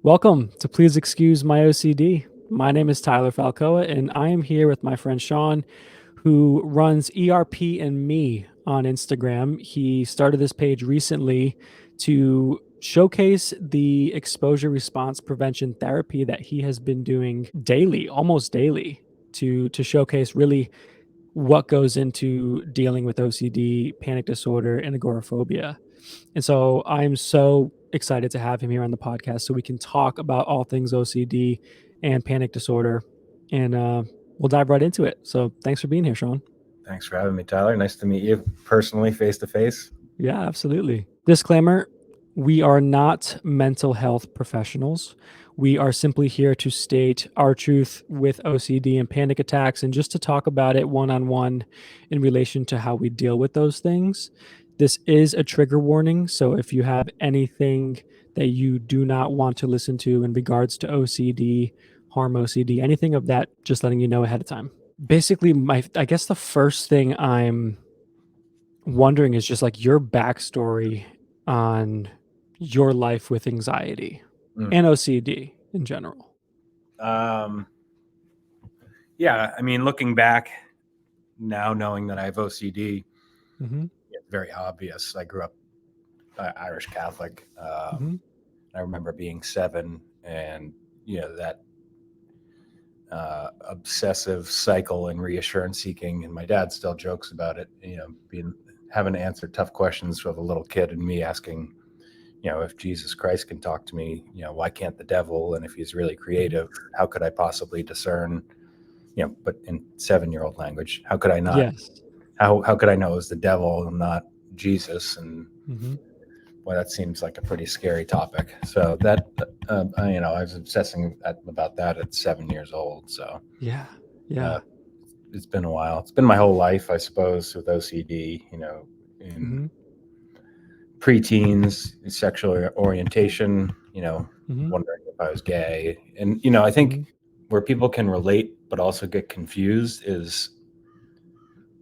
Welcome to Please Excuse My OCD. My name is Tyler Falcoa, and I am here with my friend Sean, who runs ERP and Me on Instagram. He started this page recently to showcase the exposure response prevention therapy that he has been doing daily, almost daily, to showcase really what goes into dealing with OCD, panic disorder, and agoraphobia. And so I'm so excited to have him here on the podcast so we can talk about all things OCD and panic disorder. And we'll dive right into it. So thanks for being here, Sean. Thanks for having me, Tyler. Nice to meet you personally, face to face. Yeah, absolutely. Disclaimer: we are not mental health professionals. We are simply here to state our truth with OCD and panic attacks and just to talk about it one-on-one in relation to how we deal with those things. This is a trigger warning, so if you have anything that you do not want to listen to in regards to OCD, harm OCD, anything of that, just letting you know ahead of time. Basically, I guess the first thing I'm wondering is just like your backstory on your life with anxiety and OCD in general. Yeah, I mean, looking back now, knowing that I have OCD, it's very obvious. I grew up Irish Catholic. I remember being 7 and, that obsessive cycle and reassurance seeking. And my dad still jokes about it, having to answer tough questions with a little kid and me asking, if Jesus Christ can talk to me, why can't the devil? And if he's really creative, how could I possibly discern, but in 7-year-old language, how could I not? Yes. How could I know it was the devil and not Jesus? And well, that seems like a pretty scary topic. So that, I was obsessing about that at 7 years old. So yeah, it's been a while. It's been my whole life, I suppose, with OCD. In preteens, sexual orientation. Wondering if I was gay, and I think where people can relate but also get confused is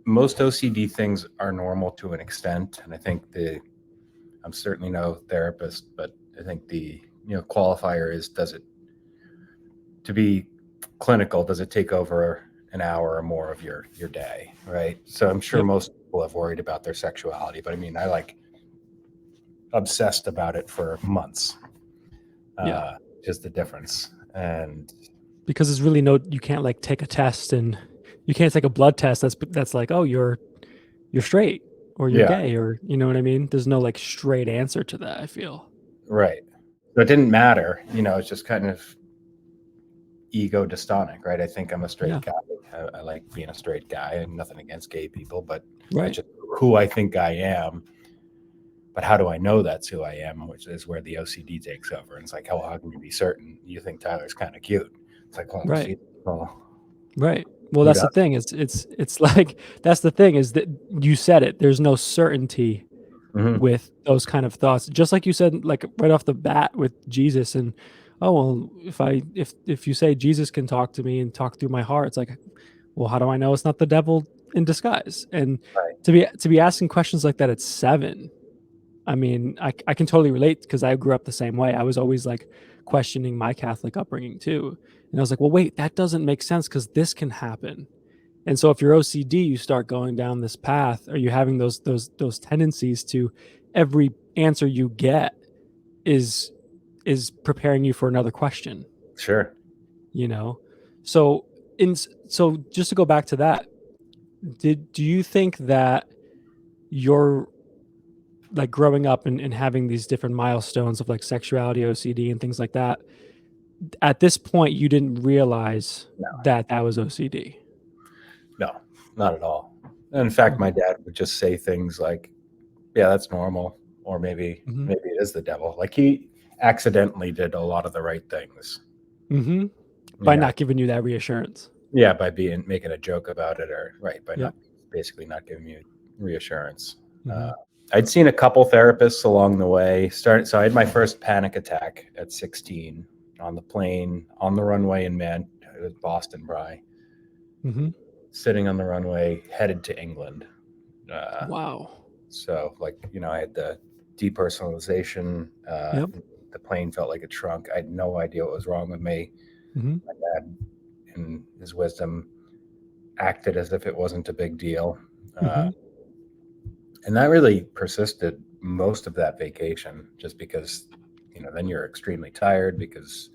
most OCD things are normal to an extent, and I think I'm certainly no therapist, but I think the qualifier is, does it, to be clinical, does it take over an hour or more of your day, right? So I'm sure most people have worried about their sexuality, but I mean, I obsessed about it for months. Just the difference. And because there's really you can't like take a test, and you can't take a blood test that's like, oh, you're straight or you're gay, or you know what I mean? There's no like straight answer to that, I feel. Right. So it didn't matter, it's just kind of ego dystonic, right? I think I'm a straight Catholic. I like being a straight guy, and nothing against gay people, but that's just who I think I am. But how do I know that's who I am, which is where the OCD takes over. And it's like, how can you be certain? You think Tyler's kind of cute. It's like, well, right. Well, that's the thing. It's like, that's the thing, is that you said it. There's no certainty with those kind of thoughts. Just like you said, like right off the bat with Jesus, and oh, well, if you say Jesus can talk to me and talk through my heart, it's like, well, how do I know it's not the devil in disguise? And to be asking questions like that at 7, I mean, I can totally relate, because I grew up the same way. I was always like questioning my Catholic upbringing too. And I was like, well, wait, that doesn't make sense, because this can happen. And so if you're OCD, you start going down this path, or you having those tendencies to, every answer you get is preparing you for another question. Sure. So just to go back to that, do you think that you're like growing up and having these different milestones of like sexuality, OCD, and things like that, at this point you didn't realize that was OCD? No, not at all. In fact, my dad would just say things like, yeah, that's normal, or maybe it is the devil. Like, he accidentally did a lot of the right things by not giving you that reassurance. Yeah, by making a joke about it, or by not giving you reassurance. I'd seen a couple therapists along the way. So I had my first panic attack at 16 on the plane, on the runway in Boston, Bry. Sitting on the runway, headed to England. Wow. So I had the depersonalization, the plane felt like it shrunk. I had no idea what was wrong with me. Mhm. My dad, in his wisdom, acted as if it wasn't a big deal. Mhm. And that really persisted most of that vacation, just because, then you're extremely tired because,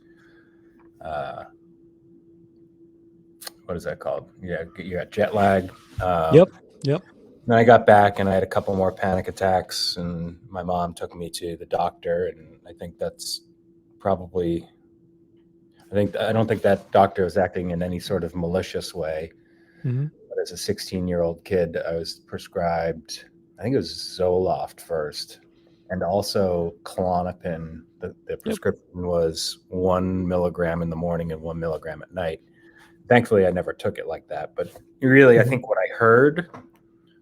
uh, what is that called? Yeah, you got jet lag. Yep. Yep. Then I got back and I had a couple more panic attacks, and my mom took me to the doctor. And I think that's probably, I don't think that doctor was acting in any sort of malicious way. Mhm. But as a 16-year-old kid, I was prescribed, I think it was Zoloft first, and also Klonopin. The Yep. prescription was 1 milligram in the morning and 1 milligram at night. Thankfully, I never took it like that. But really, I Mhm. think what I heard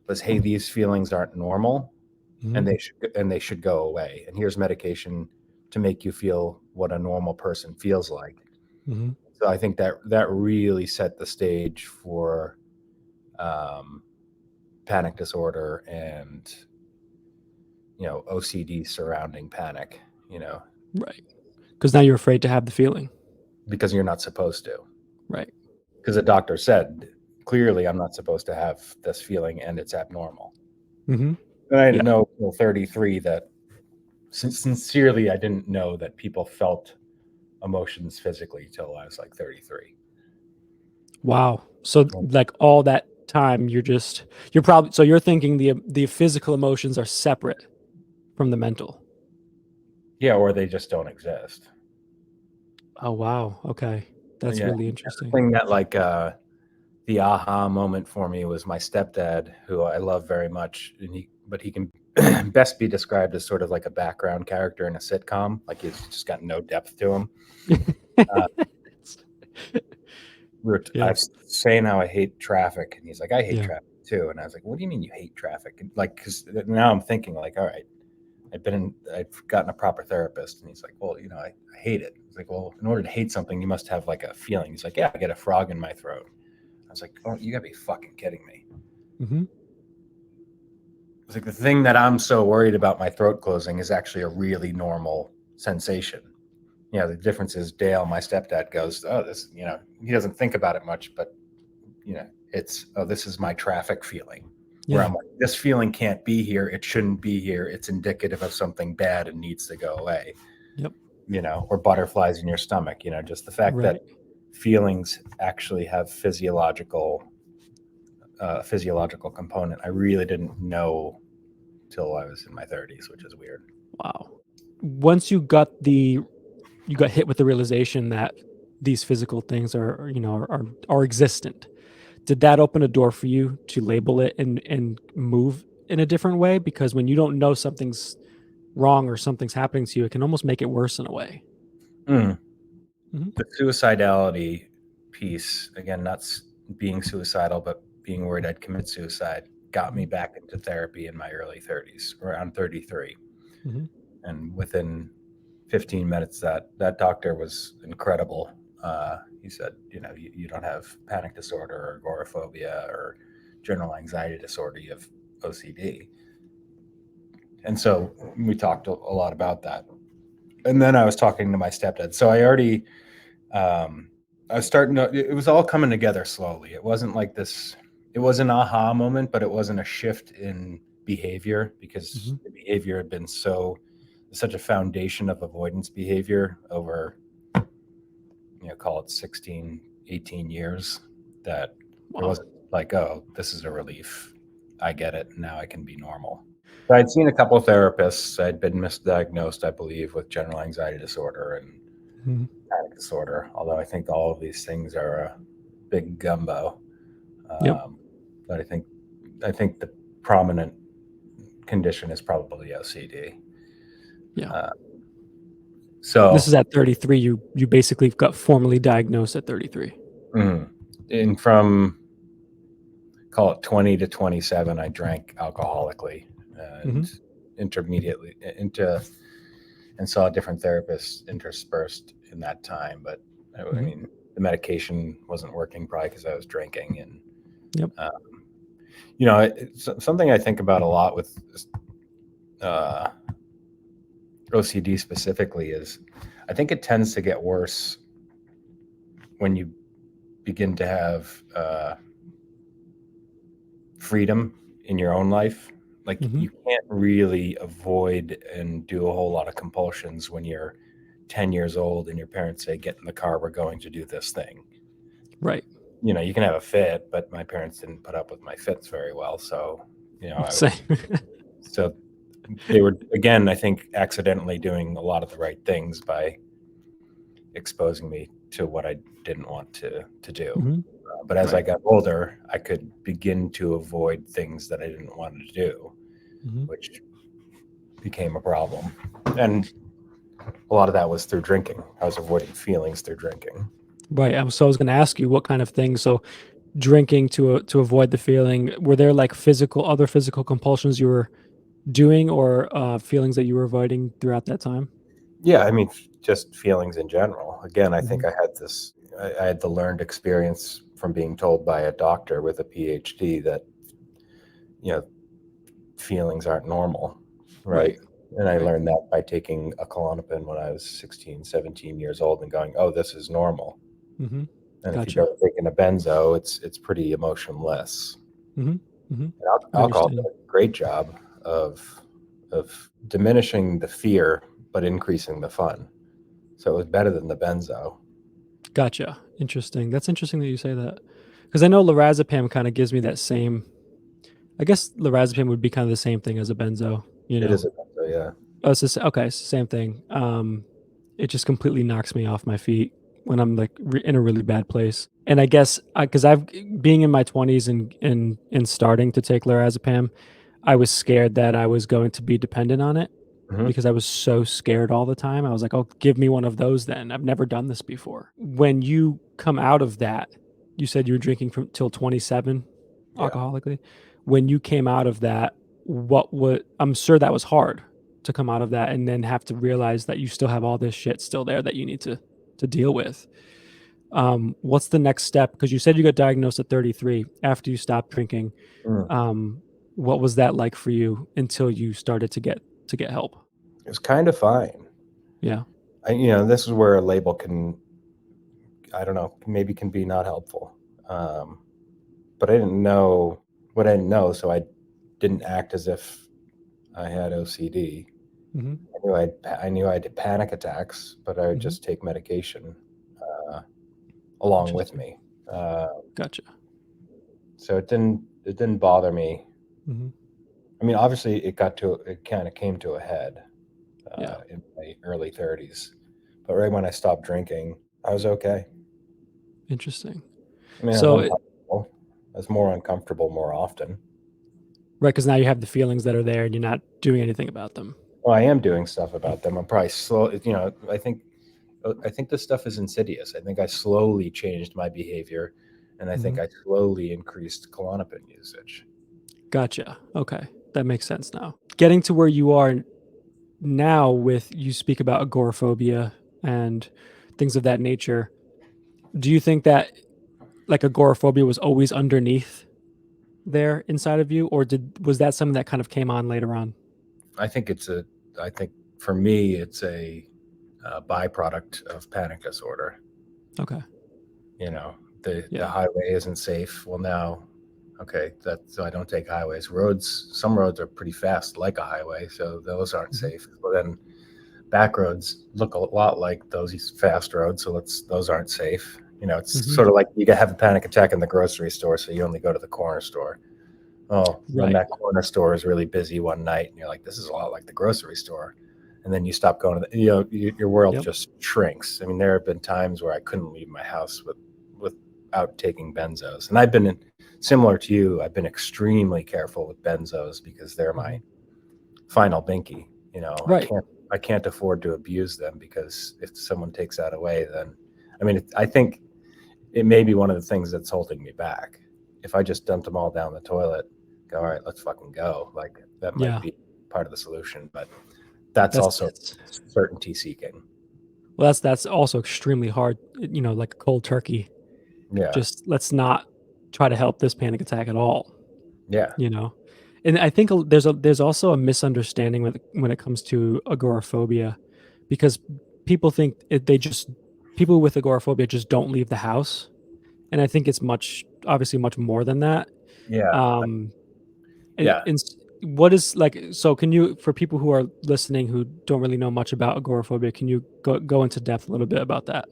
was, "Hey, these feelings aren't normal, and Mhm. they should go away. And here's medication to make you feel what a normal person feels like." Mhm. So I think that really set the stage for um, panic disorder and OCD surrounding panic. Right. Because now you're afraid to have the feeling. Because you're not supposed to. Right. Because the doctor said clearly I'm not supposed to have this feeling and it's abnormal. Mhm. And I Yeah. didn't know until 33 that sincerely I didn't know that people felt emotions physically till I was like 33. Wow. So like all that time you're probably so you're thinking the physical emotions are separate from the mental. Yeah, or they just don't exist. Oh wow. Okay. That's Yeah, really the interesting. thing that the aha moment for me was my stepdad, who I love very much, but he can best be described as sort of like a background character in a sitcom. Like he's just got no depth to him. Uh, I Yeah. was saying how I hate traffic, and he's like, "I hate Yeah. traffic too." And I was like, "What do you mean you hate traffic?" And like, because now I'm thinking like, all right, I've gotten a proper therapist, and he's like, "Well, I hate it." He's like, "Well, in order to hate something, you must have like a feeling." He's like, "Yeah, I get a frog in my throat." I was like, "Oh, you gotta be fucking kidding me." Mhm. It's like the thing that I'm so worried about my throat closing is actually a really normal sensation. The difference is Dale, my stepdad, goes, "Oh, this," he doesn't think about it much, but it's, "Oh, this is my traffic feeling." Where Yeah. I'm like, this feeling can't be here. It shouldn't be here. It's indicative of something bad and needs to go away. Yep. Or butterflies in your stomach. Just the fact that Right. feelings actually have physiological component. I really didn't know till I was in my 30s, which is weird. Wow. Once you got hit with the realization that these physical things are existent. Did that open a door for you to label it and move in a different way? Because when you don't know something's wrong or something's happening to you, it can almost make it worse in a way. Mm. Mhm. The suicidality piece, again, not being suicidal, but being worried I'd commit suicide, got me Mhm. back into therapy in my early 30s, around 33. Mhm. And within 15 minutes, that doctor was incredible. He said, you don't have panic disorder or agoraphobia or general anxiety disorder, you have OCD. And so we talked a lot about that. And then I was talking to my stepdad. So um, I was starting to, it was all coming together slowly. It wasn't like this, it was an aha moment, but it wasn't a shift in behavior, because Mhm. the behavior had been such a foundation of avoidance behavior over, call it 16, 18 years, that there Wow. wasn't like, oh, this is a relief. I get it. Now I can be normal. So I'd seen a couple of therapists. I'd been misdiagnosed, I believe, with general anxiety disorder and Mhm. panic disorder, although I think all of these things are a big gumbo. Yep. Um, but I think the prominent condition is probably OCD. Yeah. Uh, This so, is at 33. You basically got formally diagnosed at 33. mm, and from, call it 20 to 27, I drank alcoholically Mhm. and intermediately into and saw different therapists interspersed in that time. But I Mhm. mean, the medication wasn't working, probably because I was drinking. And Yep. uh, it's something I think about a lot with uh, OCD specifically is, I think it tends to get worse when you begin to have freedom in your own life. Like Mhm. you can't really avoid and do a whole lot of compulsions when you're 10 years old and your parents say, get in the car, we're going to do this thing. Right. You know, you can have a fit, but my parents didn't put up with my fits very well. So, you know, Same. so they were, again, I think accidentally doing a lot of the right things by exposing me to what I didn't want to do. Mhm. But as I Right. got older, I could begin to avoid things that I didn't want to do, Mhm. which became a problem. And a lot of that was through drinking. I was avoiding feelings through drinking. Right, so I was gonna ask you what kind of things so drinking to avoid the feeling, were there, like, other physical compulsions you were doing or, feelings that you were avoiding throughout that time? Yeah, I mean, just feelings in general. Again, I think Mhm. I had the learned experience from being told by a doctor with a PhD that, you know, feelings aren't normal, right? Right. And I Right. learned that by taking a Klonopin when I was 16, 17 years old and going, oh, this is normal. Mhm. And if you've Gotcha. ever taken a benzo, it's pretty emotionless. Mhm. Mhm. And I alcohol did understand. a great job of diminishing the fear but increasing the fun. So it was better than the benzo. Gotcha. Interesting. That's interesting that you say that, because I know lorazepam kinda gives me that same I guess lorazepam would be kinda the same thing as a benzo, you It know? is a benzo, yeah. Oh, it's the okay, it's the same thing. It just completely knocks me off my feet when I'm, like, in a really bad place, and I guess, because being in my 20s and starting to take lorazepam, I was scared that I was going to be dependent on it Hmm. because I was so scared all the time. I was like, "Oh, give me one of those then. I've never done this before." When you come out of that, you said you were drinking from till 27 Yeah. alcoholically. When you came out of that, what would I'm sure that was hard to come out of that and then have to realize that you still have all this shit still there that you need to deal with. What's the next step? Because you said you got diagnosed at 33 after you stopped drinking. Mm. Um, what was that like for you until you started to get help? It was kind of fine. Yeah. This is where a label can, I don't know, maybe can be not helpful. Um, but I didn't know what I didn't know, so I didn't act as if I had OCD. Mhm. I knew I had panic attacks, but I would Mhm. just take medication uh, along with Interesting. me. Uh, Gotcha. so it didn't bother me. Mhm. I mean, obviously, it kind of came to a head Yeah. in my early 30s, but right when I stopped drinking, I was okay. Interesting. I mean, I was So it uncomfortable. I was more uncomfortable more often. right, because now you have the feelings that are there and you're not doing anything about them. Well, I am doing stuff about them. I'm probably slow. I think this stuff is insidious. I think I slowly changed my behavior, and I think Mhm. I slowly increased Klonopin usage. Gotcha. Okay. That makes sense now. Getting to where you are now with you speak about agoraphobia and things of that nature. Do you think that like agoraphobia was always underneath there inside of you, or was that something that kind of came on later on? I think I think for me, it's a byproduct of panic disorder. Okay. You know, the Yeah. highway isn't safe. Well, now, okay, so I don't take highways. Some roads are pretty fast, like a highway, so those aren't Mhm. safe. Well, then back roads look a lot like those fast roads, so those aren't safe. It's Mhm. sort of like you have a panic attack in the grocery store, so you only go to the corner store. Oh, then Right. that corner store is really busy one night, and you're like, this is a lot like the grocery store. And then you stop going to your world Yep. just shrinks. I mean, there have been times where I couldn't leave my house without taking benzos. And similar to you, I've been extremely careful with benzos because they're my Mhm. final binky. You know, I Right. can't I can't afford to abuse them because if someone takes that away, then I mean, I think it may be one of the things that's holding me back. If I just dumped them all down the toilet, go, all right, let's fucking go. Like that might Yeah. be part of the solution, but that's also That's certainty seeking. well, that's also extremely hard, like a cold turkey. Yeah. Just let's not try to help this panic attack at all, Yeah. you know? And I think there's also a misunderstanding when it comes to agoraphobia, because people think people with agoraphobia just don't leave the house, and I think it's obviously much more than that. Yeah, Um, yeah. and what is like? So, can you, for people who are listening who don't really know much about agoraphobia, can you go into depth a little bit about that?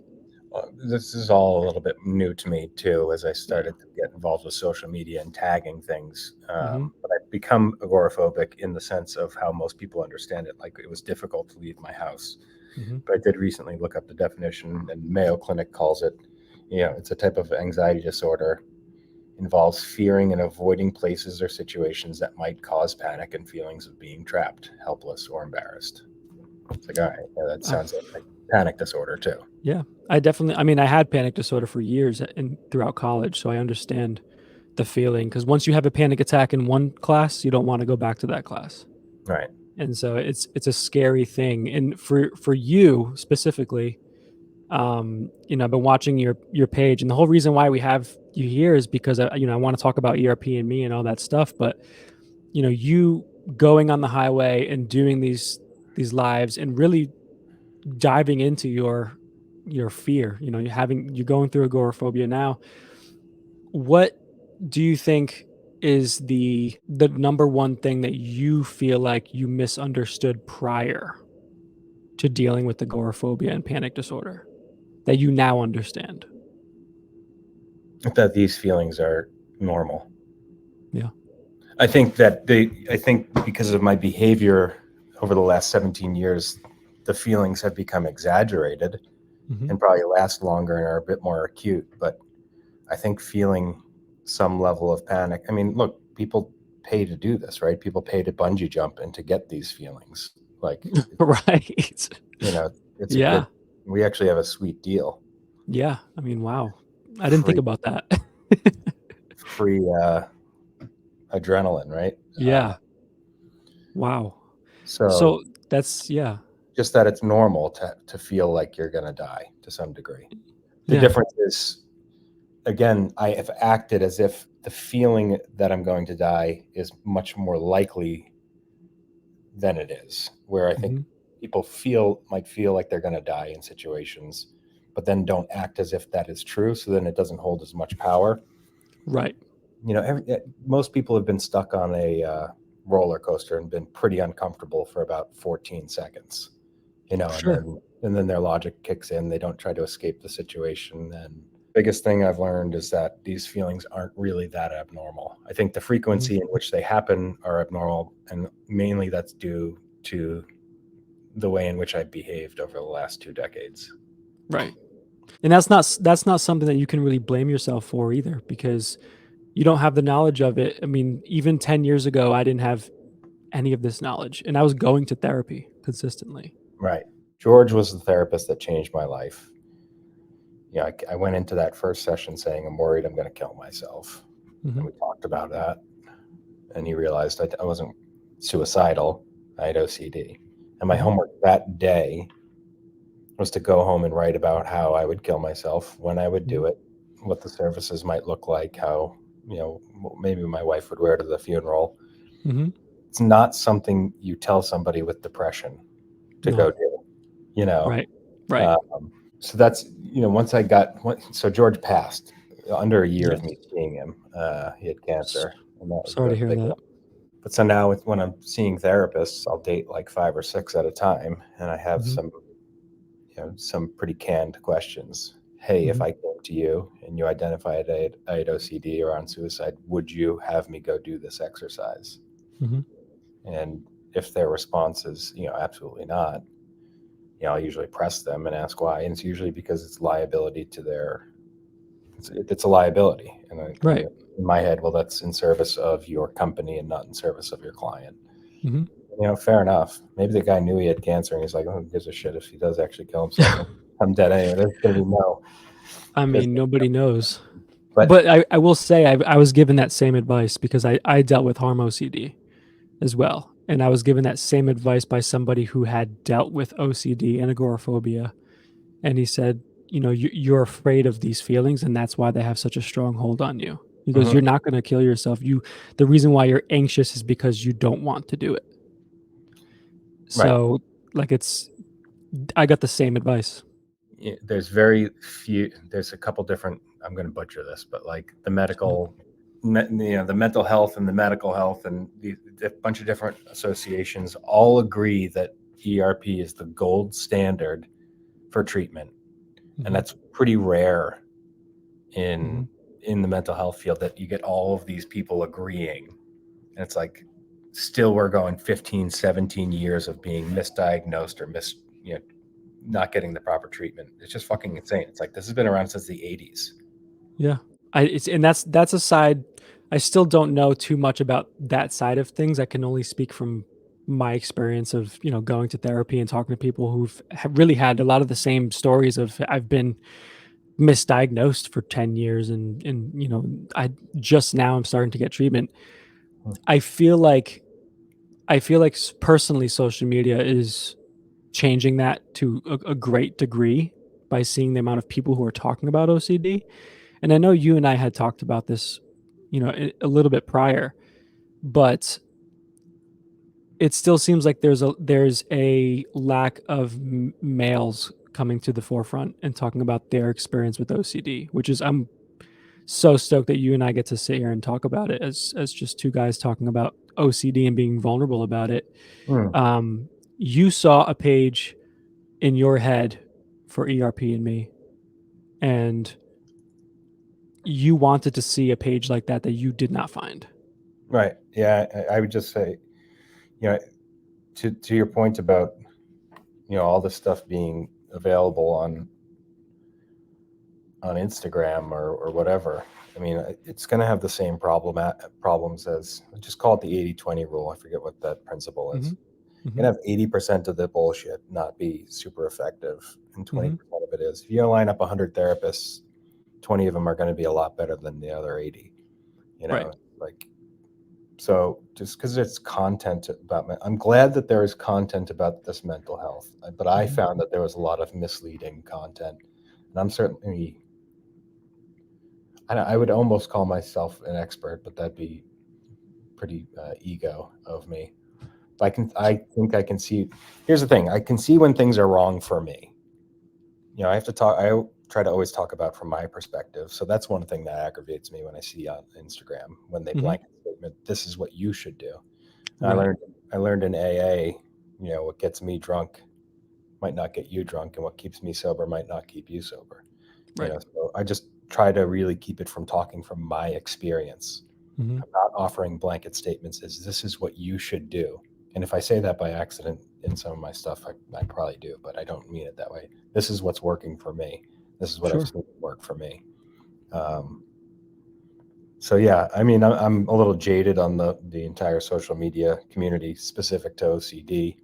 Well, this is all a little bit new to me too, as I Yeah. started to get involved with social media and tagging things. Mm-hmm. But I've become agoraphobic in the sense of how most people understand it. Like it was difficult to leave my house. Mm-hmm. But I did recently look up the definition, and Mayo Clinic calls it, it's a type of anxiety disorder, involves fearing and avoiding places or situations that might cause panic and feelings of being trapped, helpless, or embarrassed. It's like, all right, yeah, that Uh, sounds like panic disorder too. yeah, I mean, I had panic disorder for years and throughout college, so I understand the feeling, because once you have a panic attack in one class, you don't want to go back to that class. Right. And so it's a scary thing. And for you specifically, I've been watching your page, and the whole reason why we have you here is because I want to talk about ERP and me and all that stuff. But you going on the highway and doing these lives and really diving into your fear. You're going through agoraphobia now. What do you think is the number one thing that you feel like you misunderstood prior to dealing with agoraphobia and panic disorder that you now understand? That these feelings are normal. Yeah. I think because of my behavior over the last 17 years, the feelings have become exaggerated Mhm. and probably last longer and are a bit more acute. But I think feeling some level of panic. I mean, look, people pay to do this, right? People pay to bungee jump and to get these feelings. Like, Right. you know, it's a good, Yeah. we actually have a sweet deal. Yeah. I mean, wow. I didn't think Free, about that. free adrenaline, right? Yeah. Wow. So So that's yeah. just that it's normal to feel like you're going to die to some degree. The Yeah. difference is, again, I have acted as if the feeling that I'm going to die is much more likely than it is, where I think Mhm. people might feel like they're going to die in situations, but then don't act as if that is true. So then it doesn't hold as much power. Right. Most people have been stuck on a roller coaster and been pretty uncomfortable for about 14 seconds, and Sure. then their logic kicks in. They don't try to escape the situation. And biggest thing I've learned is that these feelings aren't really that abnormal. I think the Mhm. frequency in which they happen are abnormal, and mainly that's due to the way in which I've behaved over the last 2 decades. Right. And that's not something that you can really blame yourself for either, because you don't have the knowledge of it. I mean, even 10 years ago, I didn't have any of this knowledge, and I was going to therapy consistently. Right. George was the therapist that changed my life. I went into that first session saying, I'm worried I'm going to kill myself. And Mhm. we talked about that. And he realized I wasn't suicidal. I had OCD. And my Mhm. homework that day was to go home and write about how I would kill myself, when I would Mhm. do it, what the services might look like, how, maybe my wife would wear to the funeral. Mhm. It's not something you tell somebody with depression to go No. do, you know? Right. Right. Um, so that's, so George passed under a year of Yes. me seeing him. He had S cancer, and that was sorry to the hear big that. one. But so now when I'm seeing therapists, I'll date like 5 or 6 at a time, and I have Mhm. some pretty canned questions. Hey, if Mhm. I came to you and you identified I had OCD or on suicide, would you have me go do this exercise? Mhm. And if their response is, absolutely not, I'll usually press them and ask why. And it's usually because it's liability to it's a liability. And Right. in my head, well, that's in service of your company and not in service of your client. Mhm. Fair enough. Maybe the guy knew he had cancer and he's like, oh, who gives a shit if he does actually kill himself? I'm dead anyway. There's going to be no. I There's, mean, nobody knows. but But I will say I was given that same advice because I dealt with harm OCD as well, and I was given that same advice by somebody who had dealt with OCD and agoraphobia, and he said, "You're afraid of these feelings, and that's why they have such a strong hold on you. He goes, "You're not gonna kill yourself. The reason why you're anxious is because you don't want to do it." Right. So, like, I got the same advice. There's very few. There's a couple different. I'm going to butcher this, but like the medical, the mental health and the medical health and a bunch of different associations all agree that ERP is the gold standard for treatment, and that's pretty rare in the mental health field that you get all of these people agreeing. And it's like, still we're going 15, 17 years of being misdiagnosed or not getting the proper treatment. It's just fucking insane. It's like, this has been around since the 80s. Yeah. That's a side. I still don't know too much about that side of things. I can only speak from my experience of, going to therapy and talking to people who've really had a lot of the same stories of I've been misdiagnosed for 10 years and I just now I'm starting to get treatment. I feel like personally social media is changing that to a great degree by seeing the amount of people who are talking about OCD. And I know you and I had talked about this, a little bit prior, but it still seems like there's a lack of males coming to the forefront and talking about their experience with OCD, which is I'm so stoked that you and I get to sit here and talk about it as just two guys talking about OCD and being vulnerable about it. You saw a page in your head for ERP and me, and you wanted to see a page like that you did not find. Right. Yeah. I would just say, to your point about, all this stuff being available on Instagram or whatever. I mean, it's going to have the same problems as, just call it the 80-20 rule. I forget what that principle is. You're going to have 80% of the bullshit not be super effective, and 20% of it is. If you line up 100 therapists, 20 of them are going to be a lot better than the other 80. Right. So just because it's content about, I'm glad that there is content about this mental health, but I found that there was a lot of misleading content, and I'm certainly, I would almost call myself an expert, but that'd be pretty ego of me. I think I can see. Here's the thing: I can see when things are wrong for me. I have to talk. I try to always talk about from my perspective. So that's one thing that aggravates me when I see on Instagram when they blanket statement, "This is what you should do." Right. I learned in AA, what gets me drunk might not get you drunk, and what keeps me sober might not keep you sober. Right. So I just try to really keep it from talking from my experience. I'm not offering blanket statements as this is what you should do. And if I say that by accident in some of my stuff, I probably do, but I don't mean it that way. This is what's working for me. This is what I've seen work for me. So yeah, I mean, I'm a little jaded on the entire social media community specific to OCD.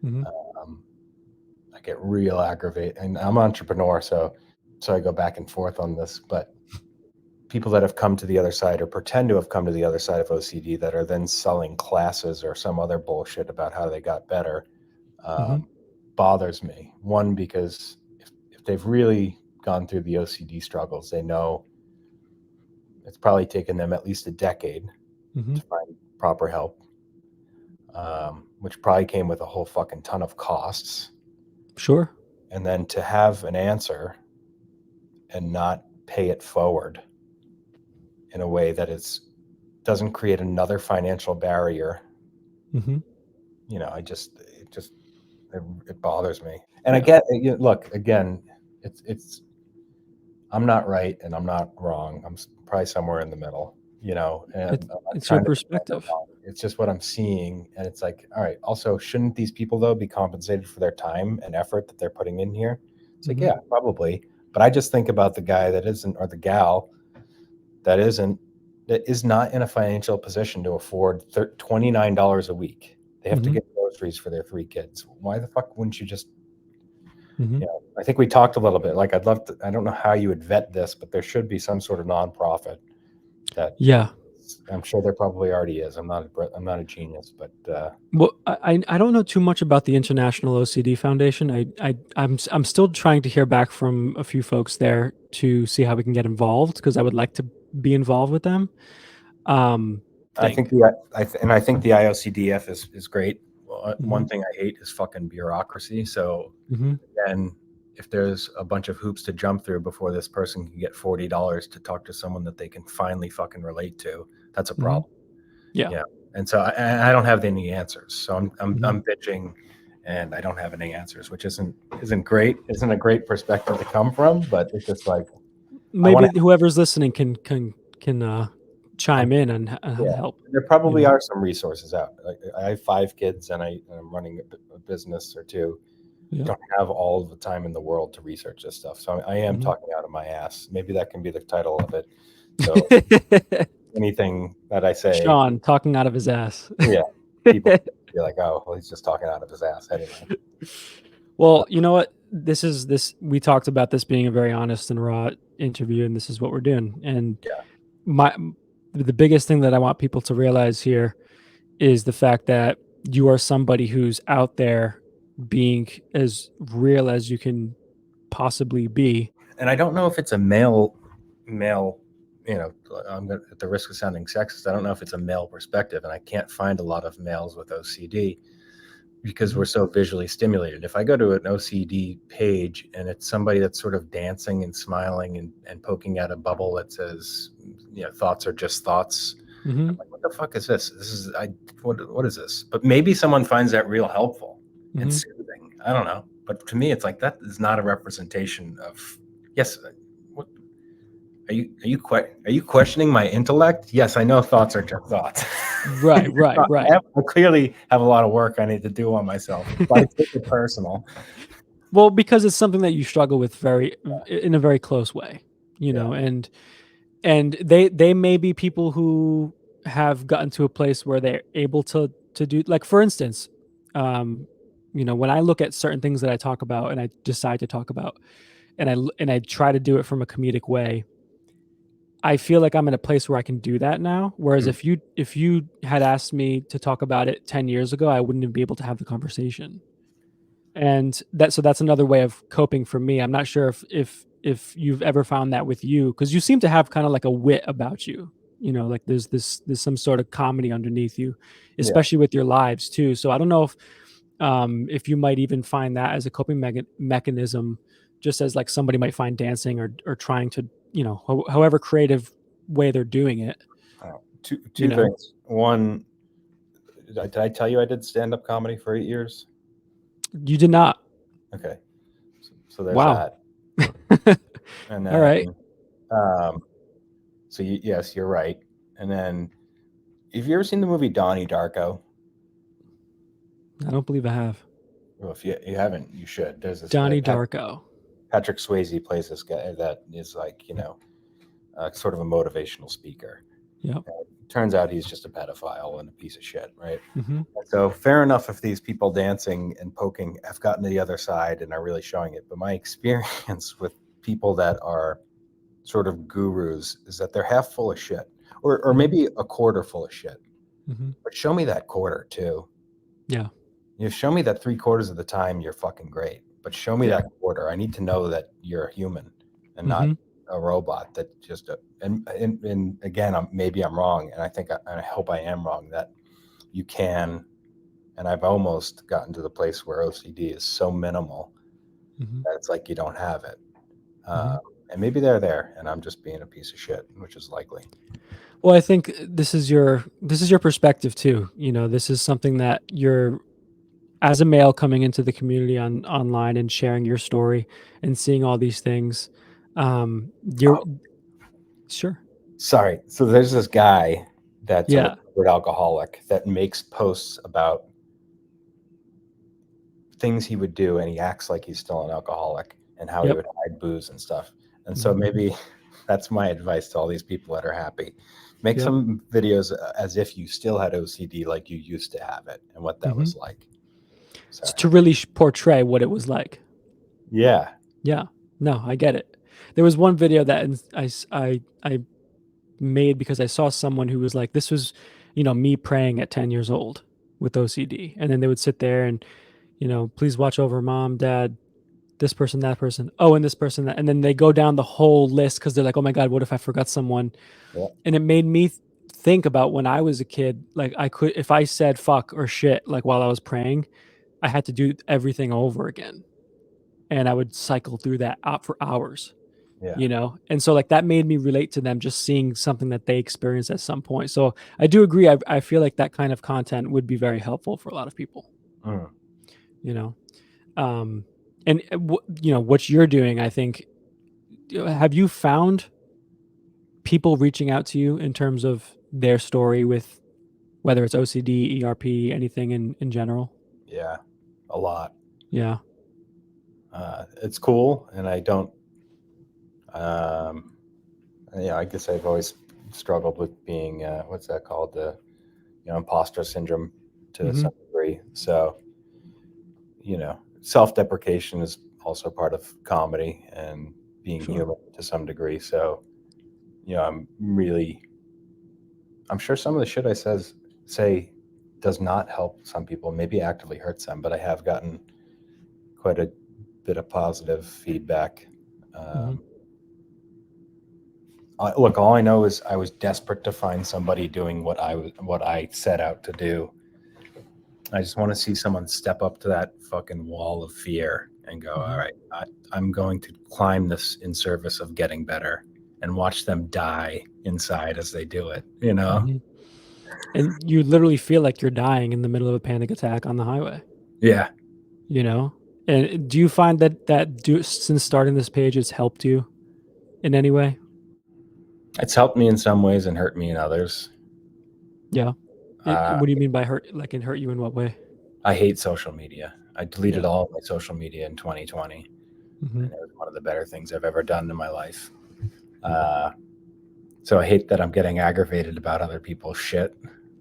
I get real aggravated, and I'm an entrepreneur, so I go back and forth on this. But people that have come to the other side or pretend to have come to the other side of OCD that are then selling classes or some other bullshit about how they got better bothers me. One, because if they've really gone through the OCD struggles, they know it's probably taken them at least a decade to find proper help, which probably came with a whole fucking ton of costs. Sure. And then to have an answer and not pay it forward in a way that doesn't create another financial barrier. It bothers me. And I get, look, again, I'm not right and I'm not wrong. I'm probably somewhere in the middle, and it's your perspective. It's just what I'm seeing. And it's like, all right, also, shouldn't these people though be compensated for their time and effort that they're putting in here? It's like, yeah, probably. But I just think about the guy that isn't, or the gal that is not in a financial position to afford $29 a week. They have to get groceries for their 3 kids. Why the fuck wouldn't you just, I think we talked a little bit, like I don't know how you would vet this, but there should be some sort of nonprofit that, I'm sure there probably already is. I'm not a genius, but well, I don't know too much about the International OCD Foundation. I'm still trying to hear back from a few folks there to see how we can get involved, because I would like to be involved with them. I think Think. I think the IOCDF is great. One Mhm, thing I hate is fucking bureaucracy. So, mhm, and if there's a bunch of hoops to jump through before this person can get $40 to talk to someone that they can finally fucking relate to, that's a mhm. problem. Yeah. Yeah. And so I don't have any answers. So Mhm. I'm bitching, and I don't have any answers, which isn't great. Isn't a great perspective to come from, but it's just like I want Maybe to. whoever's listening can chime in on how to Yeah, help, there you probably know? are some resources out. I have 5 kids, and I'm running a business or two. I Yep. don't have all of the time in the world to research this stuff, so I am Mhm. talking out of my ass. Maybe that can be the title of it. So anything that I say, Sean talking out of his ass. yeah, people be like, "Oh, well, he's just talking out of his ass." Anyway, Well, you know what? This we talked about this being a very honest and raw interview, and this is what we're doing. And yeah, my the biggest thing that I want people to realize here is the fact that you are somebody who's out there being as real as you can possibly be. and I don't know if it's a male. You know, at the risk of sounding sexist, I don't know if it's a male perspective, and I can't find a lot of males with OCD because we're Mhm, so visually stimulated. If I go to an OCD page and it's somebody that's sort of dancing and smiling and poking at a bubble that says, thoughts are just thoughts. mhm, I'm like, what the fuck is this? What is this? But maybe someone finds that real helpful and mhm. soothing. I don't know. But to me, it's like that is not a representation of, yes. What are you questioning my intellect? Yes, I know thoughts are just thoughts. Right, right, right. I clearly have a lot of work I need to do on myself, but I take it personal. Well, because it's something that you struggle with very in a very close way, Yeah. and they may be people who have gotten to a place where they're able to do, like, for instance, um, when I look at certain things that I talk about and I decide to talk about, and I try to do it from a comedic way, I feel like I'm in a place where I can do that now. Whereas Mm. if you had asked me to talk about it 10 years ago, I wouldn't even be able to have the conversation. And that's another way of coping for me. I'm not sure if you've ever found that with you, because you seem to have kind of like a wit about you. Like there's some sort of comedy underneath you, Yeah. especially with your lives too. So I don't know if you might even find that as a coping mechanism, just as like somebody might find dancing or trying to, however creative way they're doing it. Two You know, things. One, did I tell you I did stand up comedy for 8 years? you did not. Okay. So there's Wow. that. And All right. then, um, yes, you're right. And then, have you ever seen the movie Donnie Darko? I don't believe I have. Well, if you haven't, you should. There's this Donnie Darko. Patrick Swayze plays this guy that is like, sort of a motivational speaker. Yep. Turns out he's just a pedophile and a piece of shit, right? Hmm. So fair enough if these people dancing and poking have gotten to the other side and are really showing it. But my experience with people that are sort of gurus is that they're half full of shit, or Hmm. maybe a quarter full of shit. Hmm. But show me that quarter too. Yeah. You show me that 3/4 of the time you're fucking great, but show me Yeah. that quarter. I need to know that you're a human and not Hmm. a robot. That just and again, maybe I'm wrong, and I hope I am wrong that you can. And I've almost gotten to the place where OCD is so minimal Hmm. that it's like you don't have it. Hmm. Um, and maybe they're there, and I'm just being a piece of shit, which is likely. Well, I think this is your perspective too. This is something that you're, as a male coming into the community online and sharing your story and seeing all these things. You're Oh, sure. sorry. So there's this guy that's a Yeah. recovered alcoholic that makes posts about things he would do, and he acts like he's still an alcoholic and how he Yep. would hide booze and stuff. And so Hmm. maybe that's my advice to all these people that are happy. Make Yep. some videos as if you still had OCD like you used to have it and what that Hmm. was like. So, To really portray what it was like. yeah. Yeah. No, I get it. There was one video that I made because I saw someone who was like, this was, me praying at 10 years old with OCD. And then they would sit there and, please watch over mom, dad, this person, that person, oh, and this person, that, and then they go down the whole list because they're like, oh my God, what if I forgot someone? Yeah. And it made me think about when I was a kid, like I could, if I said fuck or shit, like while I was praying, I had to do everything over again. And I would cycle through that out for hours, Yeah. you know? And so like that made me relate to them just seeing something that they experienced at some point. So I do agree. I feel like that kind of content would be very helpful for a lot of people, Mm. you know? Um, and you know, what you're doing, I think, have you found people reaching out to you in terms of their story with whether it's OCD, ERP, anything in general? Yeah, a lot. Yeah. It's cool, and I don't. Um, yeah, I guess I've always struggled with being what's that called, the imposter syndrome to Mm-hmm. some degree. So self-deprecation is also part of comedy and being Sure. human to some degree. So I'm sure some of the shit I say does not help some people, maybe actively hurts them, but I have gotten quite a bit of positive feedback. Mm-hmm. Um, Look, all I know is I was desperate to find somebody doing what I set out to do. I just want to see someone step up to that fucking wall of fear and go, all Mm-hmm. right, I'm going to climb this in service of getting better, and watch them die inside as they do it. Mm-hmm. And you literally feel like you're dying in the middle of a panic attack on the highway, Yeah, you know? And do you find that since starting this page, it's helped you in any way? it's helped me in some ways and hurt me in others. Yeah. Uh, What do you mean by hurt? Like, it hurt you in what way? I hate social media. I deleted Yeah. all of my social media in 2020, Mm-hmm. and it was one of the better things I've ever done in my life. Uh, so I hate that I'm getting aggravated about other people's shit,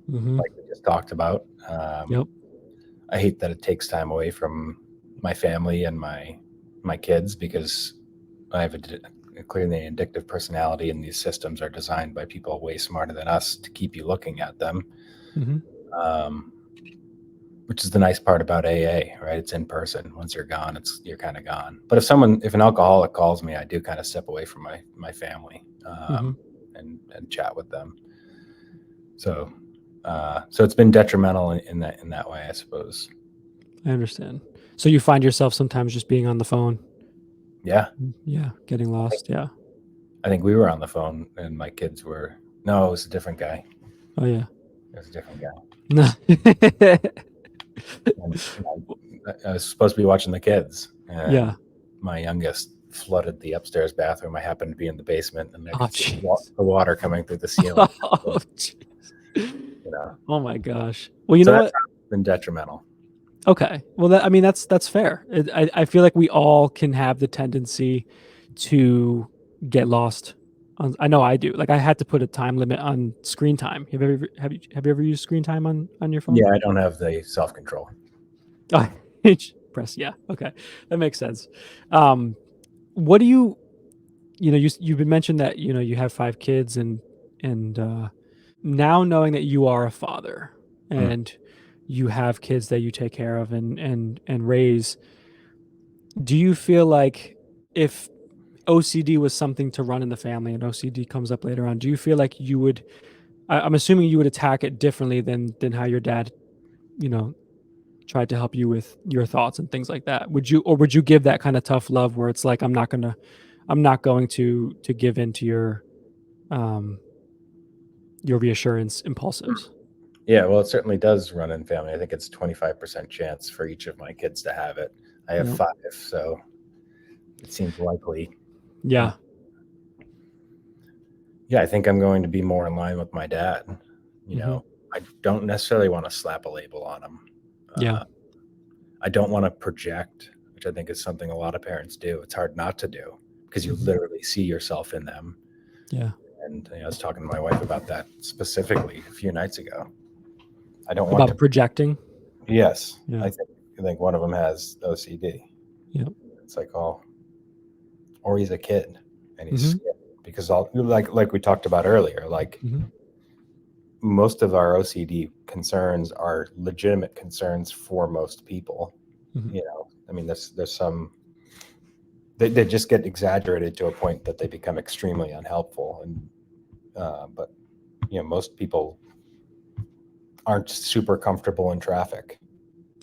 Mm-hmm. like we just talked about. Yep. I hate that it takes time away from my family and my kids, because I have clearly an addictive personality, and these systems are designed by people way smarter than us to keep you looking at them. Mm-hmm. Um, which is the nice part about AA, right? It's in person. Once you're gone, you're kind of gone. But if an alcoholic calls me, I do kind of step away from my family, Mm-hmm. and chat with them. So so it's been detrimental in that way, I suppose. I understand. So you find yourself sometimes just being on the phone. Yeah, Yeah. Getting I think lost. Yeah. I think we were on the phone, and my kids were. No, it was a different guy. Oh, yeah. It was a different guy. No. And I was supposed to be watching the kids, and Yeah. my youngest flooded the upstairs bathroom. I happened to be in the basement, and I Oh, could see jeez. the water coming through the ceiling. Oh, So, jeez. you know, Oh my gosh. Well, you so know that's what? been detrimental. Okay. Well, I mean, that's fair. I feel like we all can have the tendency to get lost. I know I do. Like, I had to put a time limit on screen time. Have you ever used screen time on your phone? Yeah, I don't have the self control. Oh, press yeah. Okay, that makes sense. What do you've been mentioned that you have 5 kids and now knowing that you are a father Mm. and you have kids that you take care of and raise, do you feel like if OCD was something to run in the family and OCD comes up later on, do you feel like you would I'm assuming you would attack it differently than how your dad, you know, tried to help you with your thoughts and things like that? Would you give that kind of tough love where it's like I'm not going to give in to um your reassurance impulsives? Yeah, well, it certainly does run in family. I think it's 25% chance for each of my kids to have it. I have Yep. 5, so it seems likely. Uh, Yeah. yeah, I think I'm going to be more in line with my dad. You Mhm. know, I don't necessarily want to slap a label on him. Yeah. Uh, I don't want to project, which I think is something a lot of parents do. It's hard not to do, because you Mhm. literally see yourself in them. Yeah. And I was talking to my wife about that specifically a few nights ago. I don't want to. About projecting? Yes, Yeah. I think one of them has OCD. Yep. It's like, oh, or he's a kid, and he's Mhm. scared, because all like we talked about earlier, like Mhm. most of our OCD concerns are legitimate concerns for most people. Mhm. I mean, there's some they just get exaggerated to a point that they become extremely unhelpful. And but most people aren't super comfortable in traffic.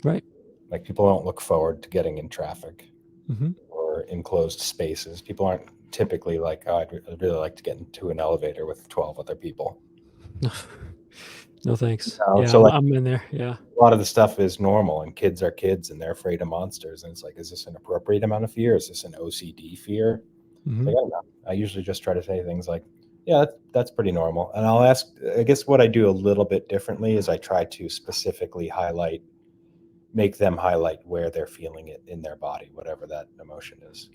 Right. Like, people don't look forward to getting in traffic Mhm. or enclosed spaces. People aren't typically like, oh, I'd really like to get into an elevator with 12 other people. No thanks. Yeah, So like, I'm in there. Yeah. a lot of the stuff is normal, and kids are kids and they're afraid of monsters. And it's like, is this an appropriate amount of fear? Is this an OCD fear? Like, Mhm. I don't know. I usually just try to say things like, yeah, that's pretty normal. And I'll ask, I guess what I do a little bit differently is I try to specifically make them highlight where they're feeling it in their body, whatever that emotion is.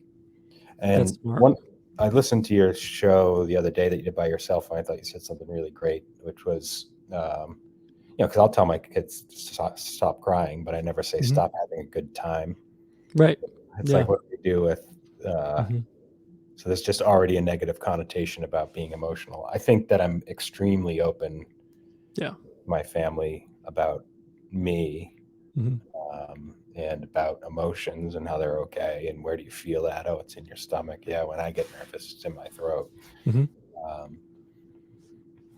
That's And smart. I listened to your show the other day that you did by yourself, and I thought you said something really great, which was, because I'll tell my kids to stop crying, but I never say Mhm. stop having a good time. Right. It's Yeah. like, what do we do with, Mhm. so there's just already a negative connotation about being emotional. I think that I'm extremely open Yeah. with my family about me, Mhm. and about emotions and how they're okay. And where do you feel that? Oh, it's in your stomach. Yeah, when I get nervous, it's in my throat. Mhm. Um,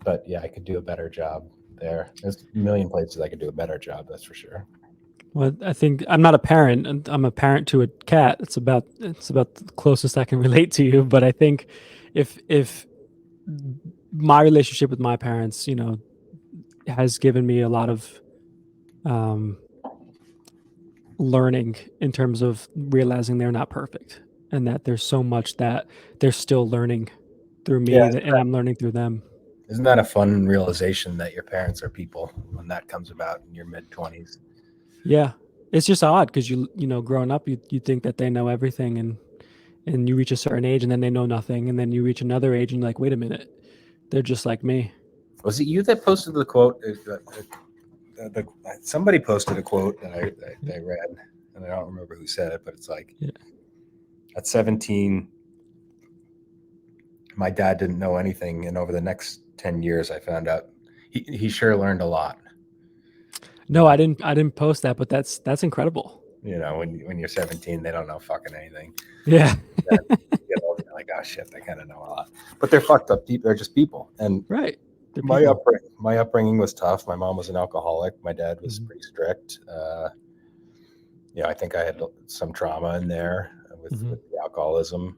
but yeah, I could do a better job there. There's a million places I could do a better job, that's for sure. Well, I think I'm not a parent, and I'm a parent to a cat. It's about the closest I can relate to you. But I think if my relationship with my parents, has given me a lot of um, learning in terms of realizing they're not perfect, and that there's so much that they're still learning through Yeah, me, and I'm learning through them. isn't that a fun realization that your parents are people when that comes about in your mid 20s? Yeah, it's just odd because growing up, you think that they know everything, and you reach a certain age, and then they know nothing, and then you reach another age, and you're like, wait a minute, they're just like me. Was it you that posted the quote? Somebody posted a quote that I read, and I don't remember who said it, but it's like, Yeah. at 17, my dad didn't know anything, and over the next 10 years, I found out he sure learned a lot. No, I didn't post that, but that's incredible. When you're 17, they don't know fucking anything. Yeah. Then you get older, you're like, oh shit, they kind of know a lot, but they're fucked up people. They're just people. And Right. They're my people. upbringing, my upbringing was tough. My mom was an alcoholic. My dad was Mhm. pretty strict. I think I had some trauma in there with Mhm. the alcoholism.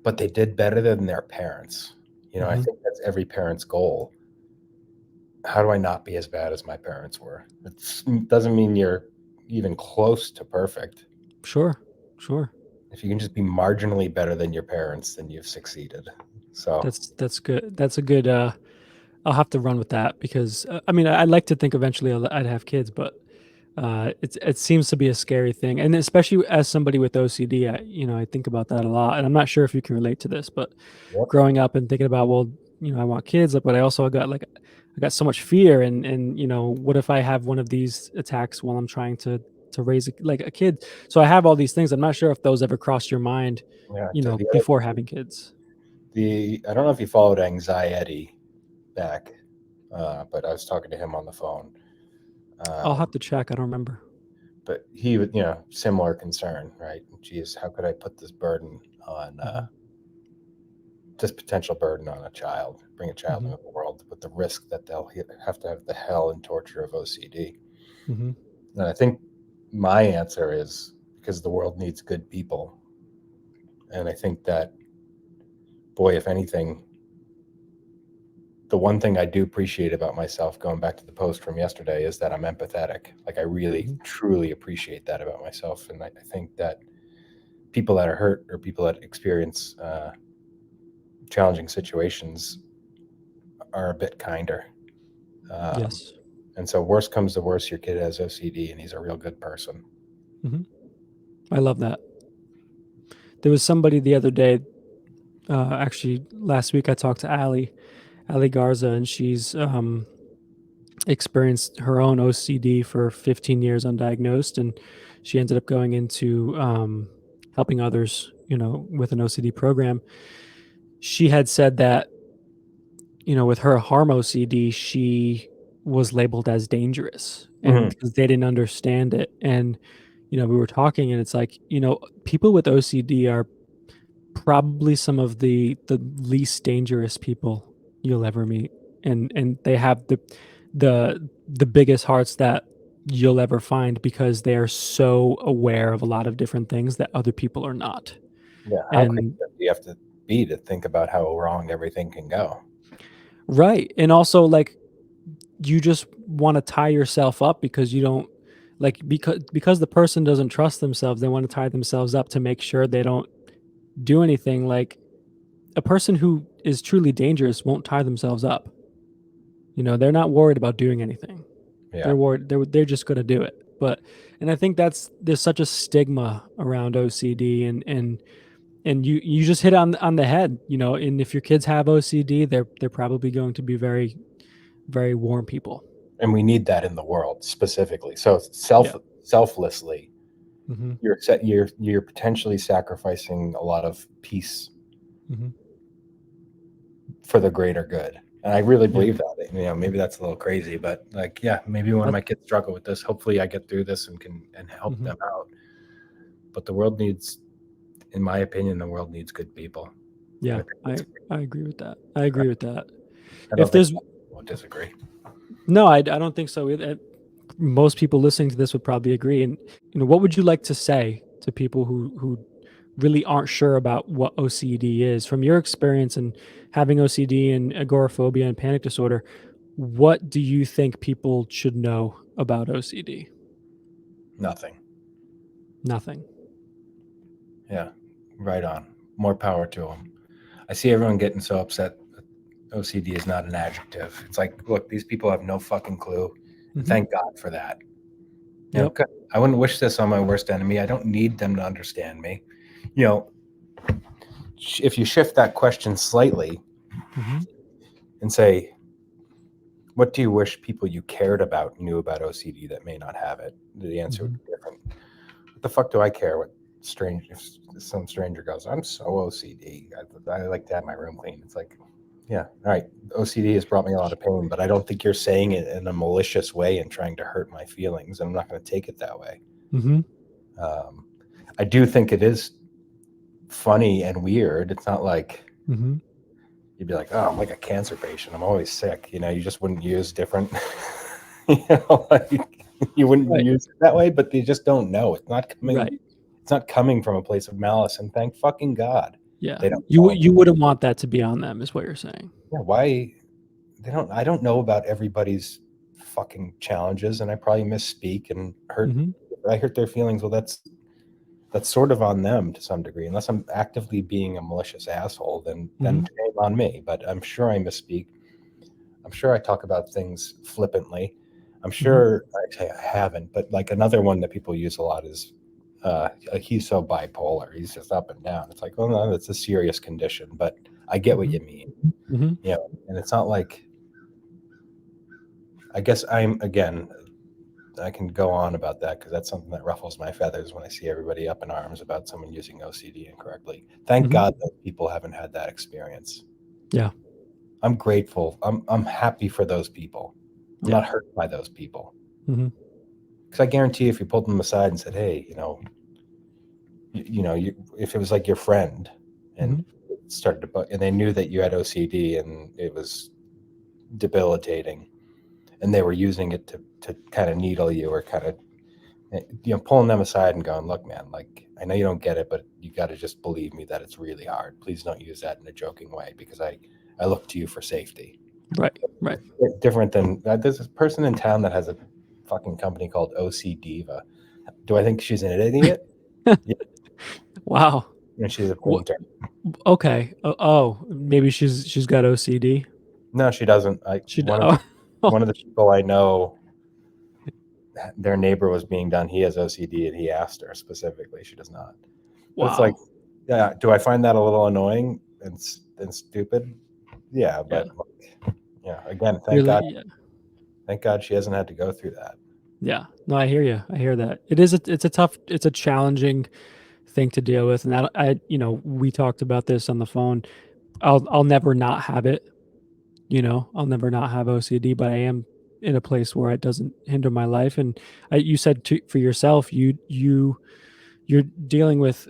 But they did better than their parents. I Mhm. think that's every parent's goal. How do I not be as bad as my parents were? It doesn't mean you're even close to perfect. Sure. Sure. If you can just be marginally better than your parents, then you've succeeded. So, That's good. That's a good. I'll have to run with that because I mean I'd like to think eventually I'd have kids, but it seems to be a scary thing, and especially as somebody with OCD, I think about that a lot, and I'm not sure if you can relate to this, but yep. growing up and thinking about, well, I want kids, but I also got so much fear, and what if I have one of these attacks while I'm trying to raise a kid? So I have all these things. I'm not sure if those ever crossed your mind, Yeah. before having kids. I don't know if you followed Anxiety back, but I was talking to him on the phone. I'll have Um, to check. I don't remember. but he would, similar concern, right? Geez, how could I put this burden on, Hmm. this potential burden on a child, bring a child Hmm. into the world with the risk that they'll have to have the hell and torture of OCD? Hmm. And I think my answer is because the world needs good people. And I think that, boy, if anything, the one thing I do appreciate about myself, going back to the post from yesterday, is that I'm empathetic. Like, I really, Hmm. truly appreciate that about myself. And I think that people that are hurt or people that experience challenging situations are a bit kinder. Um, Yes. and so, worst comes to worst, your kid has OCD and he's a real good person. Hmm. I love that. There was somebody the other day, actually last week. I talked to Ali Garza, and she's experienced her own OCD for 15 years undiagnosed, and she ended up going into helping others, with an OCD program. She had said that, with her harm OCD, she was labeled as dangerous, and Mm-hmm. because they didn't understand it. And we were talking, and it's like, people with OCD are probably some of the least dangerous people you'll ever meet, and they have the biggest hearts that you'll ever find, because they are so aware of a lot of different things that other people are not. Yeah, how crazy And do you have to be to think about how wrong everything can go? right, and also, like, you just want to tie yourself up because you don't, like, because the person doesn't trust themselves, they want to tie themselves up to make sure they don't do anything. Like, a person who is truly dangerous won't tie themselves up. They're not worried about doing anything. Yeah. They're worried. They're just going to do it. And I think there's such a stigma around OCD, and you just hit on the head. And if your kids have OCD, they're probably going to be very, very warm people. And we need that in the world specifically. So Yeah. selflessly, Hmm. you're potentially sacrificing a lot of peace Hmm. for the greater good. And I really Yeah. believe that. Maybe that's a little crazy, but like, yeah, maybe when That. my kids struggle with this, hopefully I get through this and can help Hmm. them out. But the world needs, in my opinion, the world needs good people. And Yeah. I think I agree with that. I agree with that. I don't If think there's we'll disagree. No, I don't think so either. Most people listening to this would probably agree. And what would you like to say to people who really aren't sure about what OCD is, from your experience and having OCD and agoraphobia and panic disorder? What do you think people should know about OCD? Nothing. Nothing. Yeah, right on. More power to them. I see everyone getting so upset that OCD is not an adjective. It's like, look, these people have no fucking clue. And Hmm. thank God for that. Yep. Good. I wouldn't wish this on my worst enemy. I don't need them to understand me. You know, if you shift that question slightly Hmm. and say, what do you wish people you cared about knew about OCD that may not have it? The answer would Hmm. be different. What the fuck do I care what strange if some stranger goes, I'm so OCD. I like to have my room clean. It's like, yeah, all right. OCD has brought me a lot of pain, but I don't think you're saying it in a malicious way and trying to hurt my feelings. I'm not going to take it that way. Hmm. Um, I do think it is funny and weird. It's not like Hmm. you'd be like, oh, I'm like a cancer patient. I'm always sick. You just wouldn't use different, like you wouldn't Right. use it that way, but they just don't know. Right. It's not coming from a place of malice. And thank fucking God Yeah. they don't You know. you wouldn't want that to be on them, is what you're saying. Yeah, why I don't know about everybody's fucking challenges, and I probably misspeak and Hmm. I hurt their feelings. Well, that's sort of on them to some degree. Unless I'm actively being a malicious asshole, then Hmm. shame on me. But I'm sure I misspeak. I'm sure I talk about things flippantly. I'm Hmm. sure I haven't. But like another one that people use a lot is he's so bipolar. He's just up and down. It's like, well, no, that's a serious condition. But I get what Hmm. you mean. Hmm. And it's not like I guess I can go on about that because that's something that ruffles my feathers when I see everybody up in arms about someone using OCD incorrectly. Thank Hmm. God those people haven't had that experience. Yeah. I'm grateful. I'm happy for those people. I'm Yeah. not hurt by those people Hmm. because I guarantee if you pulled them aside and said, "Hey, if it was like your friend and Hmm. it started to, and they knew that you had OCD and it was debilitating, and they were using it to kind of needle you or kind of pulling them aside and going, look, man, like, I know you don't get it, but you got to just believe me that it's really hard. Please don't use that in a joking way because I look to you for safety. Right. Right. Different than there's this person in town that has a fucking company called OC Diva. Do I think she's an idiot? Yeah, Wow. and she's a What? painter. Okay. Oh, maybe she's got OCD. No, she doesn't. Oh, oh, One of the people I know, their neighbor was being done. He has OCD, and he asked her specifically. She does not. But it's like, wow. yeah, do I find that a little annoying and stupid? Yeah, Yeah. but yeah, again, Yeah. thank God she hasn't had to go through that. Yeah. No, I hear you. I hear that. It's a challenging thing to deal with. And we talked about this on the phone. I'll never not have it. I'll never not have OCD, but I am in a place where it doesn't hinder my life. And you said for yourself, you're dealing with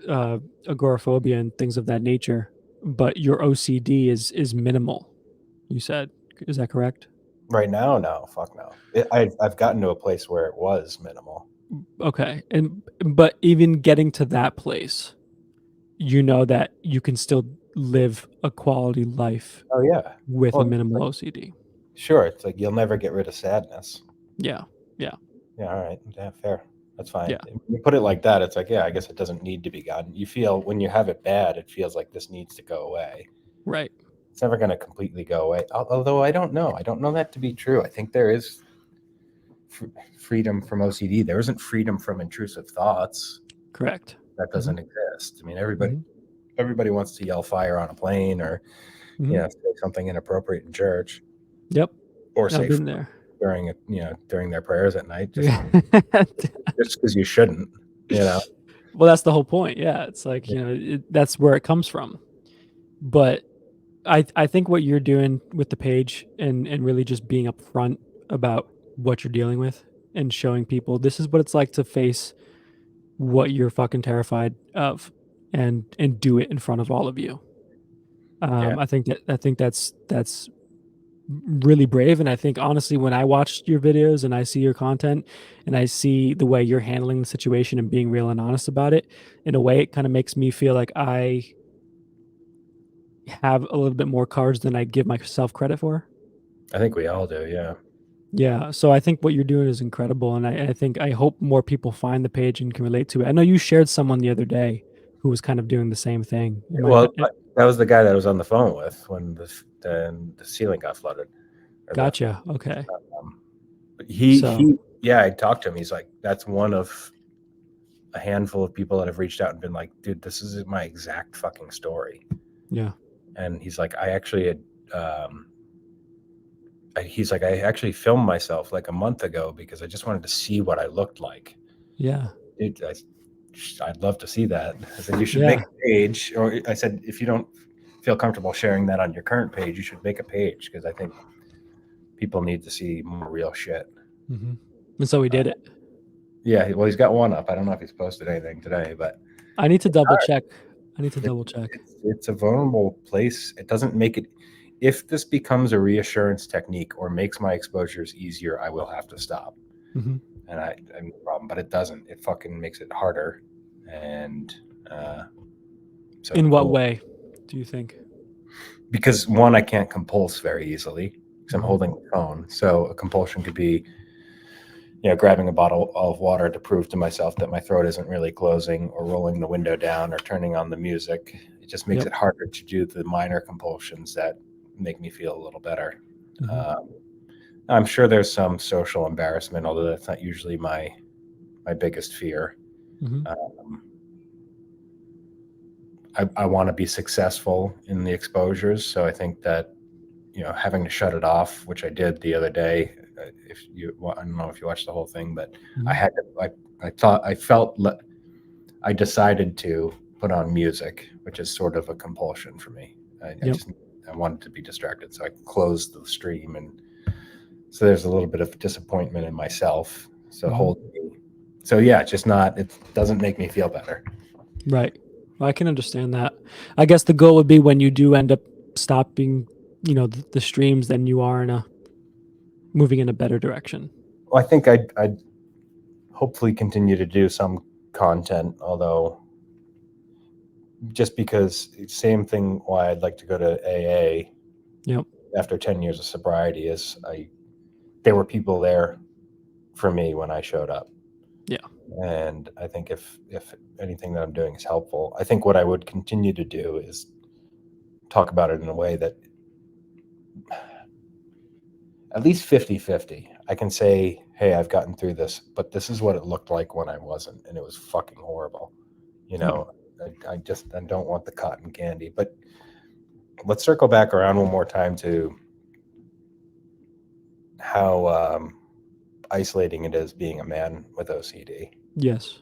agoraphobia and things of that nature, but your OCD is minimal. You said, is that correct? Right now, no, fuck no. I've gotten to a place where it was minimal. Okay, and but even getting to that place, you know that you can still live a quality life Oh yeah. with a Well, minimal OCD. sure. It's like you'll never get rid of sadness. Yeah, yeah, Yeah, all right. Yeah, fair. That's fine. yeah, When you put it like that, it's like, yeah, I guess it doesn't need to be gone. You feel when you have it bad, it feels like this needs to go away. right. It's never going to completely go away. Although I don't know. I don't know that to be true. I think there is freedom from OCD. There isn't freedom from intrusive thoughts. Correct. That Mm-hmm. doesn't exist. I mean, Mm-hmm. everybody wants to yell fire on a plane or Mm-hmm. say something inappropriate in church Yep, or I've say been there. during during their prayers at night just Yeah. because you shouldn't. Well, that's the whole point. Yeah, it's like that's where it comes from. But I think what you're doing with the page and really just being upfront about what you're dealing with and showing people this is what it's like to face what you're fucking terrified of and do it in front of all of you. Yeah, I think that's really brave. And I think honestly, when I watch your videos and I see your content and I see the way you're handling the situation and being real and honest about it, in a way, it kind of makes me feel like I have a little bit more courage than I give myself credit for. I think we all do. Yeah. Yeah. So I think what you're doing is incredible. And I hope more people find the page and can relate to it. I know you shared someone the other day who was kind of doing the same thing. Well, that was the guy that I was on the phone with when the ceiling got flooded. Or Gotcha. Okay. So, Yeah, I talked to him. He's like, that's one of a handful of people that have reached out and been like, dude, this is my exact fucking story. yeah. And he's like, I actually had, he's like, I actually filmed myself like a month ago because I just wanted to see what I looked like. Yeah. Dude, I'd love to see that. I said, you should Yeah. make a page. Or I said, if you don't feel comfortable sharing that on your current page, you should make a page because I think people need to see more real shit. Mm-hmm. And so we did it. Yeah, well, he's got one up. I don't know if he's posted anything today, but I need to it's double hard. check. I need to double check. It's a vulnerable place. It doesn't make it. If this becomes a reassurance technique or makes my exposures easier, I will have to stop. Mm-hmm. And I have no problem, but it doesn't. It fucking makes it harder. And so In what cool. way do you think? Because one, I can't compulse very easily because I'm Mhm. holding the phone. So a compulsion could be, grabbing a bottle of water to prove to myself that my throat isn't really closing, or rolling the window down, or turning on the music. It just makes Yep. it harder to do the minor compulsions that make me feel a little better. Mhm. I'm sure there's some social embarrassment, although that's not usually my biggest fear. Mhm. Um, I want to be successful in the exposures, so I think that having to shut it off, which I did the other day. I don't know if you watched the whole thing, but I Mhm. had to. I decided to put on music, which is sort of a compulsion for me. Yep. I wanted to be distracted, so I closed the stream, and so there's a little bit of disappointment in myself. So Mhm. So yeah, it's just not. It doesn't make me feel better. Right. Well, I can understand that. I guess the goal would be when you do end up stopping, the streams, then you are moving in a better direction. Well, I think I'd hopefully continue to do some content, although just because same thing why I'd like to go to AA Yep. after 10 years of sobriety is there were people there for me when I showed up. Yeah. And I think if anything that I'm doing is helpful, I think what I would continue to do is talk about it in a way that at least 50-50. I can say, hey, I've gotten through this, but this is what it looked like when I wasn't, and it was fucking horrible. Yep. I don't want the cotton candy. But let's circle back around one more time to how isolating it is being a man with OCD. Yes.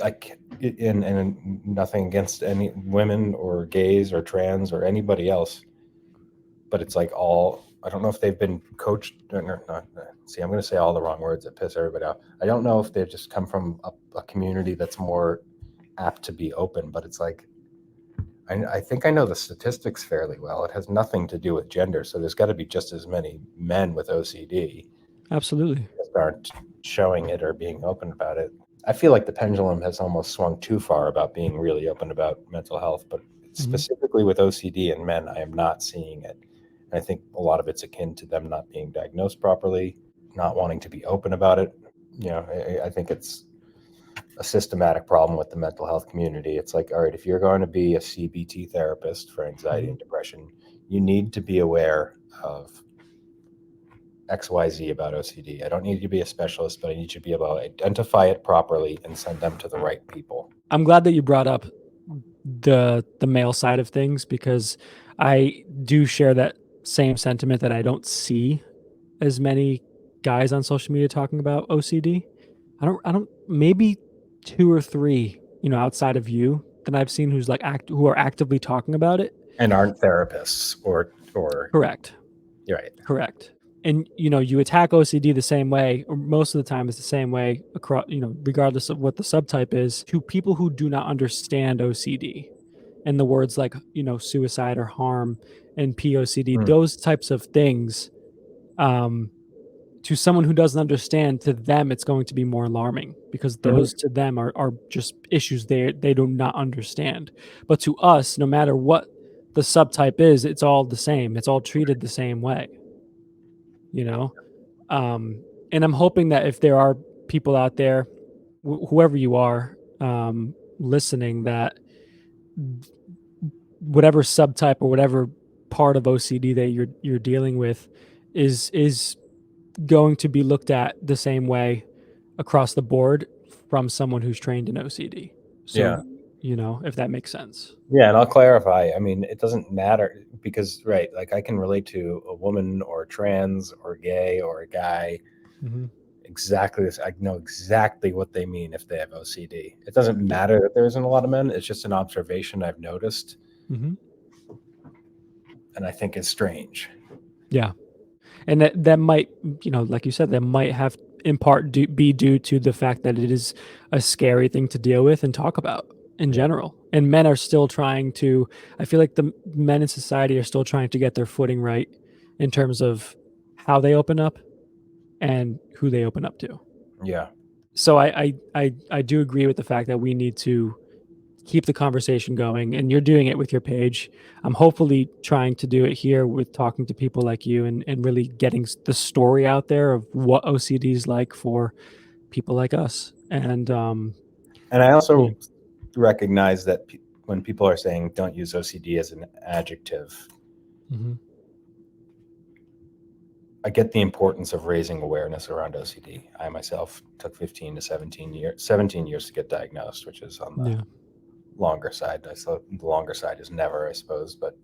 I can't, and nothing against any women or gays or trans or anybody else, but it's like I don't know if they've been coached or not. See, I'm going to say all the wrong words that piss everybody off. I don't know if they've just come from a community that's more apt to be open, but it's like, I think I know the statistics fairly well. It has nothing to do with gender. So there's got to be just as many men with OCD Absolutely. that aren't showing it or being open about it. I feel like the pendulum has almost swung too far about being really open about mental health, but specifically with OCD in men, I am not seeing it. And I think a lot of it's akin to them not being diagnosed properly, not wanting to be open about it. I think it's a systematic problem with the mental health community. It's like, all right, if you're going to be a CBT therapist for anxiety and depression, you need to be aware of XYZ about OCD. I don't need you to be a specialist, but I need you to be able to identify it properly and send them to the right people. I'm glad that you brought up the male side of things, because I do share that same sentiment that I don't see as many guys on social media talking about OCD. I don't maybe 2 or 3, outside of you that I've seen who's like who are actively talking about it. And aren't therapists or Correct. right. Correct. And you attack OCD the same way, or most of the time it's the same way across, regardless of what the subtype is, to people who do not understand OCD. And the words like, suicide or harm and POCD, those types of things, to someone who doesn't understand, to them it's going to be more alarming, because those to them are just issues they do not understand. But to us, no matter what the subtype is, it's all the same. It's all treated the same way, you know? And I'm hoping that if there are people out there, whoever you are, listening, that whatever subtype or whatever part of OCD that you're dealing with is going to be looked at the same way across the board from someone who's trained in OCD. So, if that makes sense. Yeah, and I'll clarify. I mean, it doesn't matter because, right, like I can relate to a woman or trans or gay or a guy exactly this. I know exactly what they mean if they have OCD. It doesn't matter that there isn't a lot of men. It's just an observation I've noticed. And I think it's strange. Yeah. And that might, like you said, that might have in part be due to the fact that it is a scary thing to deal with and talk about in general. And men are still trying to, I feel like the men in society are still trying to get their footing right in terms of how they open up and who they open up to. Yeah. So I do agree with the fact that we need to keep the conversation going, and you're doing it with your page. I'm hopefully trying to do it here with talking to people like you, and really getting the story out there of what OCD is like for people like us. And I also recognize that when people are saying don't use OCD as an adjective, I get the importance of raising awareness around OCD. I myself took 15 to 17 years to get diagnosed, which is on the longer side. The longer side is never, I suppose, but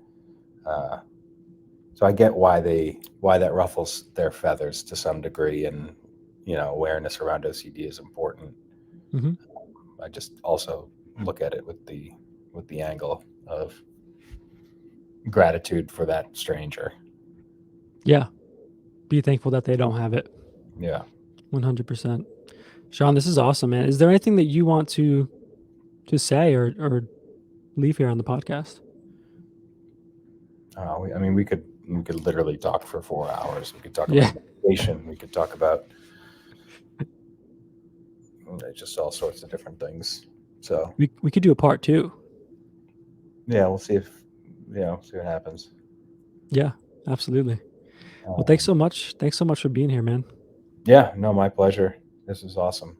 so I get why that ruffles their feathers to some degree, and awareness around OCD is important. I just also look at it with the angle of gratitude for that stranger. Yeah, be thankful that they don't have it. Yeah, 100%. Sean, this is awesome, man. Is there anything that you want to say or leave here on the podcast? I mean, we could literally talk for 4 hours. We could talk about meditation. We could talk about just all sorts of different things. So we could do a part 2. Yeah, we'll see see what happens. Yeah, absolutely. Well, thanks so much. Thanks so much for being here, man. Yeah, no, my pleasure. This is awesome.